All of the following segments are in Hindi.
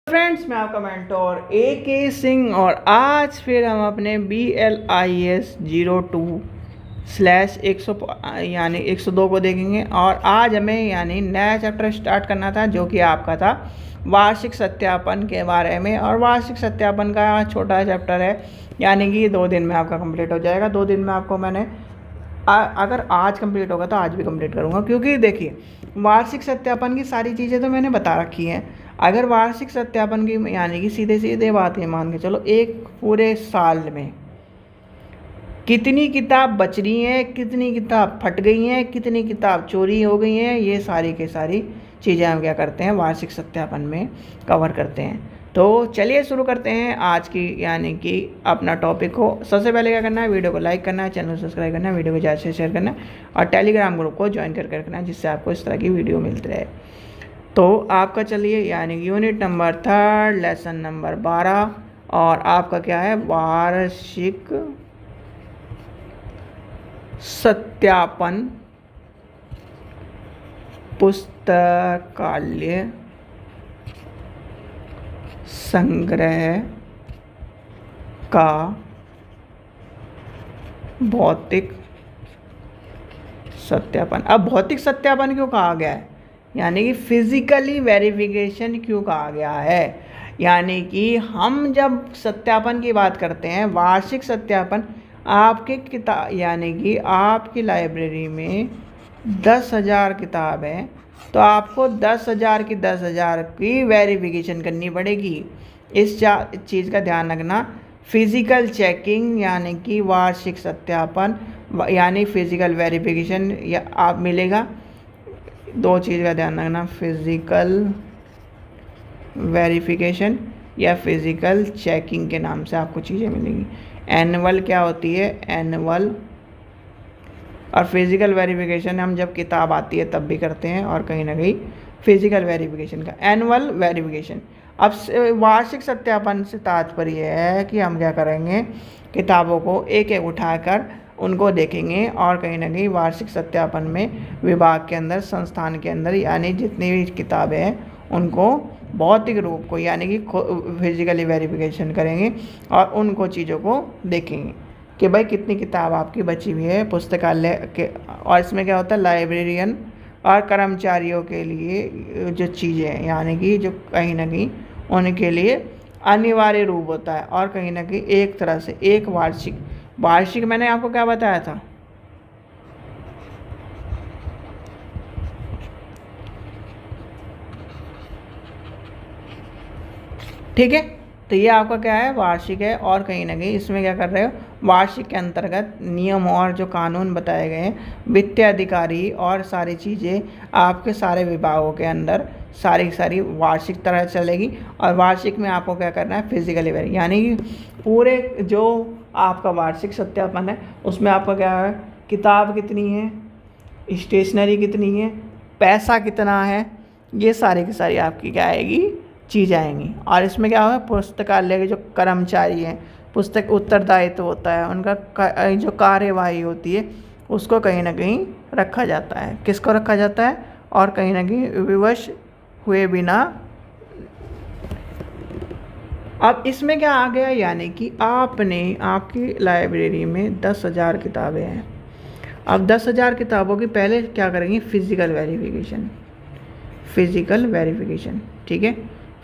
फ्रेंड्स, मैं आपका मेंटोर AK सिंह और आज फिर हम अपने BLIS 02/100 यानी 102 को देखेंगे। और आज हमें यानी नया चैप्टर स्टार्ट करना था जो कि आपका था वार्षिक सत्यापन के बारे में। और वार्षिक सत्यापन का छोटा चैप्टर है, यानी कि 2 दिन में आपका कंप्लीट हो जाएगा। 2 दिन में आपको मैंने अगर आज कंप्लीट होगा तो आज भी कंप्लीट करूँगा, क्योंकि देखिए वार्षिक सत्यापन की सारी चीज़ें तो मैंने बता रखी हैं। अगर वार्षिक सत्यापन की यानी कि सीधे सीधे बात है, मान के चलो एक पूरे साल में कितनी किताब बच रही हैं, कितनी किताब फट गई हैं, कितनी किताब चोरी हो गई हैं, ये सारी की सारी चीज़ें हम क्या करते हैं वार्षिक सत्यापन में कवर करते हैं। तो चलिए शुरू करते हैं आज की यानी कि अपना टॉपिक को। सबसे पहले क्या करना है, वीडियो को लाइक करना है, चैनल को सब्सक्राइब करना है, वीडियो को ज़्यादा से शेयर करना है और टेलीग्राम ग्रुप को ज्वाइन करके रखना है, जिससे आपको इस तरह की वीडियो मिलती रहे। तो आपका चलिए यानी यूनिट नंबर 3 लेसन नंबर 12 और आपका क्या है वार्षिक सत्यापन पुस्तकालय संग्रह का भौतिक सत्यापन। अब भौतिक सत्यापन क्यों कहा गया है, यानी कि फिजिकली वेरिफिकेशन क्यों कहा गया है। यानी कि हम जब सत्यापन की बात करते हैं वार्षिक सत्यापन, आपके किताब यानी कि आपकी लाइब्रेरी में 10,000 किताब है तो आपको 10,000 की 10,000 की वेरिफिकेशन करनी पड़ेगी। इस चीज़ का ध्यान रखना। फिज़िकल चेकिंग यानी कि वार्षिक सत्यापन यानी फिज़िकल वेरिफिकेशन या आप मिलेगा। 2 चीज़ का ध्यान रखना, फिज़िकल वेरिफिकेशन या फिज़िकल चेकिंग के नाम से आपको चीज़ें मिलेंगी। एनुअल क्या होती है, एनुअल और फिज़िकल वेरिफिकेशन हम जब किताब आती है तब भी करते हैं, और कहीं ना कहीं फिज़िकल वेरिफिकेशन का एनुअल वेरिफिकेशन। अब वार्षिक सत्यापन से तात्पर्य है कि हम क्या करेंगे, किताबों को एक एक उठाकर उनको देखेंगे और कहीं ना कहीं वार्षिक सत्यापन में विभाग के अंदर संस्थान के अंदर यानी जितनी भी किताबें हैं उनको भौतिक रूप को यानी कि फिजिकली वेरिफिकेशन करेंगे और उनको चीज़ों को देखेंगे कि भाई कितनी किताब आपकी बची हुई है पुस्तकालय के। और इसमें क्या होता है, लाइब्रेरियन और कर्मचारियों के लिए जो चीज़ें हैं यानी कि जो कहीं ना कहीं उनके लिए अनिवार्य रूप होता है, और कहीं ना कहीं एक तरह से एक वार्षिक मैंने आपको क्या बताया था, ठीक है। तो ये आपका क्या है वार्षिक है, और कहीं ना कहीं इसमें क्या कर रहे हो, वार्षिक के अंतर्गत नियम और जो कानून बताए गए हैं, वित्तीय अधिकारी और सारी चीज़ें आपके सारे विभागों के अंदर सारी वार्षिक तरह चलेगी। और वार्षिक में आपको क्या करना है, फिजिकली वेरी यानी कि पूरे जो आपका वार्षिक सत्यापन है उसमें आपका क्या है, किताब कितनी है, स्टेशनरी कितनी है, पैसा कितना है, ये सारी की सारी आपकी क्या आएगी, चीज़ आएंगी। और इसमें क्या होगा, पुस्तकालय के जो कर्मचारी हैं, पुस्तक उत्तरदायित्व होता है उनका, जो कार्यवाही होती है उसको कहीं ना कहीं रखा जाता है। किसको रखा जाता है, और कहीं ना कहीं विवश हुए बिना। अब इसमें क्या आ गया, यानी कि आपकी लाइब्रेरी में 10,000 किताबें हैं। अब 10,000 किताबों की पहले क्या करेंगे, फिजिकल वेरिफिकेशन, ठीक है।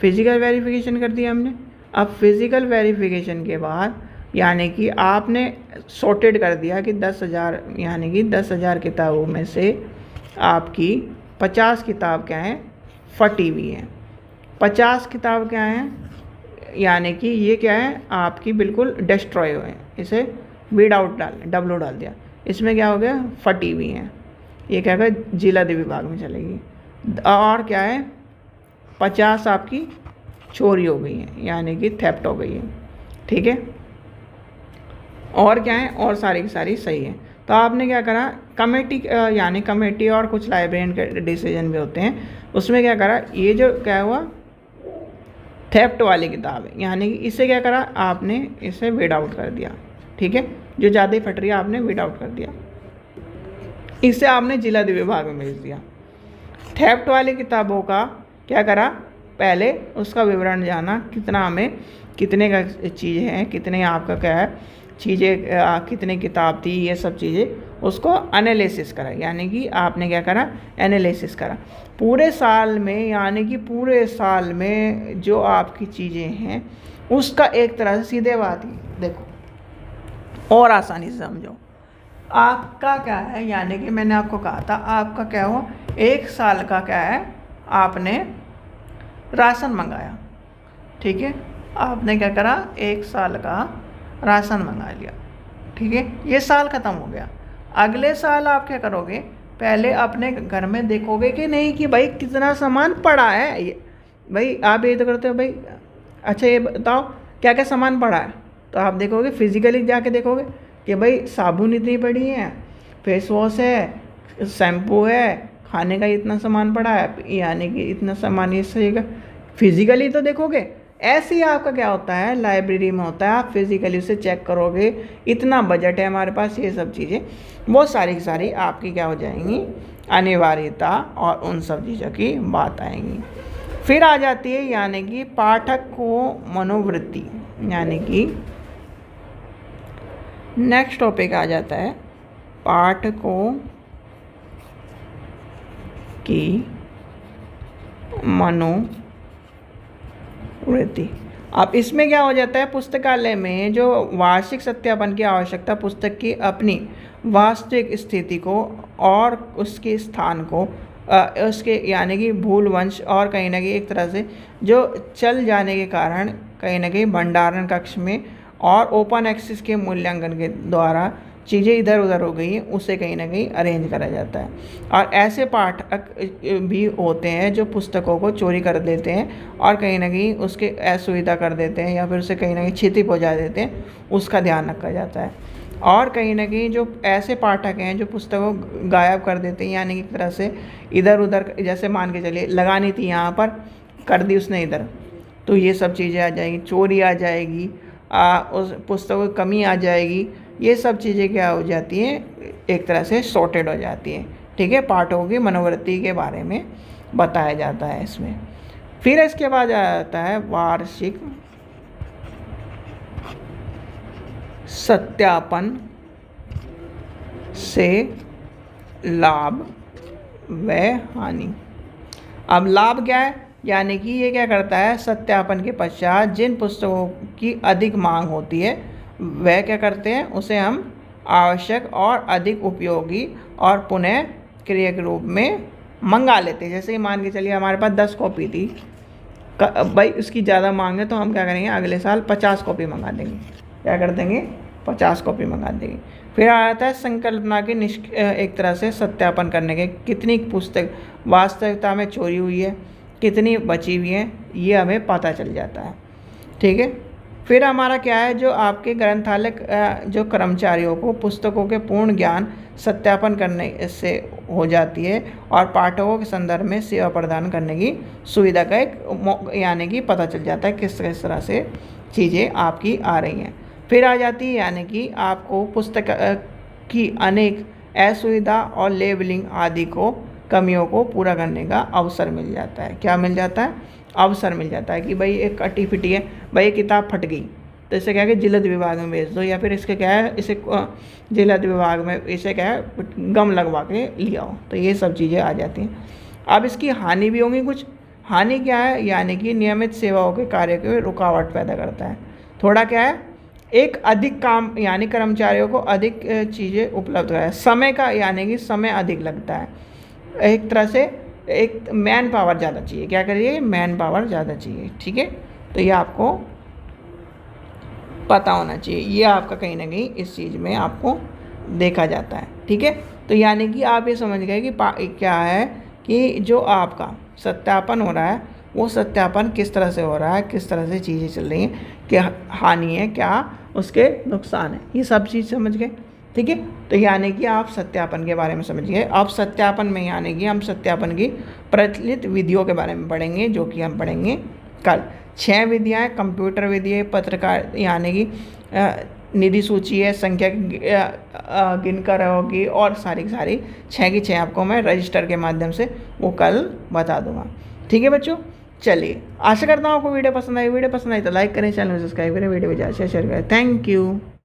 फिज़िकल वेरिफिकेशन कर दिया हमने। अब फिज़िकल वेरिफिकेशन के बाद यानी कि आपने सॉर्टेड कर दिया कि 10,000 यानी कि 10,000 किताबों में से आपकी 50 किताब क्या हैं, फटी हुई हैं। 50 किताब क्या हैं, यानी कि ये क्या है आपकी बिल्कुल डिस्ट्रॉय हुए हैं, इसे डब्लू डाल दिया। इसमें क्या हो गया, फटी हुई हैं, ये क्या है जिला विभाग में चलेगी। और क्या है, 50 आपकी चोरी हो गई है यानी कि थेफ्ट हो गई है, ठीक है। और क्या है, और सारी की सारी सही है। तो आपने क्या करा, कमेटी और कुछ लाइब्रेरियन के डिसीजन भी होते हैं, उसमें क्या करा, ये जो क्या हुआ थेफ्ट वाली किताब है यानी कि इसे क्या करा आपने, इसे वीड आउट कर दिया, ठीक है। जो ज़्यादा ही फट रही है आपने वीड आउट कर दिया, इसे आपने जिला विभाग में भेज दिया। थेफ्ट वाली किताबों का क्या करा, पहले उसका विवरण जाना, कितना हमें कितने का चीज़ें हैं, कितने आपका क्या है चीज़ें, कितने किताब थी, ये सब चीज़ें उसको एनालिसिस करा, यानी कि आपने क्या करा, एनालिसिस करा पूरे साल में, यानी कि पूरे साल में जो आपकी चीज़ें हैं उसका एक तरह से सीधे बात ही देखो और आसानी से समझो। आपका क्या है, यानी कि मैंने आपको कहा था आपका क्या हो, एक साल का क्या है, आपने राशन मंगाया, ठीक है, आपने क्या करा, एक साल का राशन मंगा लिया, ठीक है, ये साल ख़त्म हो गया। अगले साल आप क्या करोगे, पहले अपने घर में देखोगे कि नहीं कि भाई कितना सामान पड़ा है, ये भाई आप ये तो करते हो भाई, अच्छा ये बताओ क्या क्या सामान पड़ा है, तो आप देखोगे फिजिकली जाके देखोगे कि भाई साबुन इतनी पड़ी है, फेस वॉश है, शैम्पू है, खाने का इतना सामान पड़ा है, यानी कि इतना सामान ये सही का फिजिकली तो देखोगे। ऐसे ही आपका क्या होता है, लाइब्रेरी में होता है, आप फिजिकली उसे चेक करोगे, इतना बजट है हमारे पास, ये सब चीज़ें वो सारी की सारी आपकी क्या हो जाएंगी, अनिवार्यता और उन सब चीज़ों की बात आएंगी। फिर आ जाती है यानी कि पाठक को मनोवृत्ति, यानी कि नेक्स्ट टॉपिक आ जाता है पाठकों की मनोवृत्ति। अब इसमें क्या हो जाता है, पुस्तकालय में जो वार्षिक सत्यापन की आवश्यकता पुस्तक की अपनी वास्तविक स्थिति को और उसके स्थान को उसके यानी कि भूल वंश और कहीं ना कहीं एक तरह से जो चल जाने के कारण कहीं ना कहीं भंडारण कक्ष में और ओपन एक्सेस के मूल्यांकन के द्वारा चीज़ें इधर उधर हो गई हैं, उसे कहीं ना कहीं अरेंज करा जाता है। और ऐसे पाठक भी होते हैं जो पुस्तकों को चोरी कर देते हैं और कहीं ना कहीं उसके असुविधा कर देते हैं या फिर उसे कहीं ना कहीं क्षति पहुंचा देते हैं, उसका ध्यान रखा जाता है। और कहीं ना कहीं जो ऐसे पाठक हैं जो पुस्तकों को गायब कर देते हैं, यानी कि एक तरह से इधर उधर, जैसे मान के चलिए लगानी थी यहाँ पर, कर दी उसने इधर, तो ये सब चीज़ें आ जाएगी, चोरी आ जाएगी, उस पुस्तकों की कमी आ जाएगी, ये सब चीज़ें क्या हो जाती हैं, एक तरह से सॉर्टेड हो जाती है, ठीक है। पाठकों की मनोवृत्ति के बारे में बताया जाता है इसमें। फिर इसके बाद आ जाता है वार्षिक सत्यापन से लाभ व हानि। अब लाभ क्या है, यानी कि ये क्या करता है, सत्यापन के पश्चात जिन पुस्तकों की अधिक मांग होती है वह क्या करते हैं, उसे हम आवश्यक और अधिक उपयोगी और पुनः क्रिया के रूप में मंगा लेते हैं। जैसे कि मान के चलिए हमारे पास 10 कॉपी थी, भाई उसकी ज़्यादा मांग है तो हम क्या करेंगे, अगले साल 50 कॉपी मंगा देंगे, क्या कर देंगे, 50 कॉपी मंगा देंगे। फिर आता है संकल्पना के एक तरह से सत्यापन करने के, कितनी पुस्तक वास्तविकता में चोरी हुई है, कितनी बची हुई है, ये हमें पता चल जाता है, ठीक है। फिर हमारा क्या है, जो आपके ग्रंथालय जो कर्मचारियों को पुस्तकों के पूर्ण ज्ञान सत्यापन करने से हो जाती है और पाठकों के संदर्भ में सेवा प्रदान करने की सुविधा का एक यानी कि पता चल जाता है किस किस तरह से चीज़ें आपकी आ रही हैं। फिर आ जाती है यानी कि आपको पुस्तक की अनेक असुविधा और लेबलिंग आदि को कमियों को पूरा करने का अवसर मिल जाता है। क्या मिल जाता है, अवसर मिल जाता है कि भाई एक कटी फिटी है, भाई किताब फट गई तो इसे क्या है, जिलद विभाग में भेज दो, या फिर इसके क्या है, इसे जिलद विभाग में इसे क्या है गम लगवा के ले आओ, तो ये सब चीज़ें आ जाती हैं। अब इसकी हानि भी होंगी कुछ। हानि क्या है, यानी कि नियमित सेवाओं के कार्य को रुकावट पैदा करता है। थोड़ा क्या है, एक अधिक काम यानी कर्मचारियों को अधिक चीज़ें उपलब्ध कराए, समय का यानी कि समय अधिक लगता है, एक तरह से एक मैन पावर ज़्यादा चाहिए, क्या करिए, मैन पावर ज़्यादा चाहिए, ठीक है। तो ये आपको पता होना चाहिए, ये आपका कहीं ना कहीं इस चीज़ में आपको देखा जाता है, ठीक है। तो यानी कि आप ये समझ गए कि क्या है कि जो आपका सत्यापन हो रहा है वो सत्यापन किस तरह से हो रहा है, किस तरह से चीज़ें चल रही हैं, क्या हानि है, क्या उसके नुकसान है, ये सब चीज़ समझ गए, ठीक है। तो यानी कि आप सत्यापन के बारे में समझ गए। अब सत्यापन में यानी कि हम सत्यापन की प्रचलित विधियों के बारे में पढ़ेंगे, जो कि हम पढ़ेंगे कल। 6 विधियाँ हैं, कंप्यूटर विधि है, पत्रकार यानी कि निधि सूची है, संख्या गिनकर होगी, और सारी 6 की 6 आपको मैं रजिस्टर के माध्यम से वो कल बता दूंगा, ठीक है बच्चों। चलिए, आशा करता हूँ आपको वीडियो पसंद आई तो लाइक करें, चैनल को सब्सक्राइब करें, वीडियो को ज़्यादा शेयर करें। Thank you.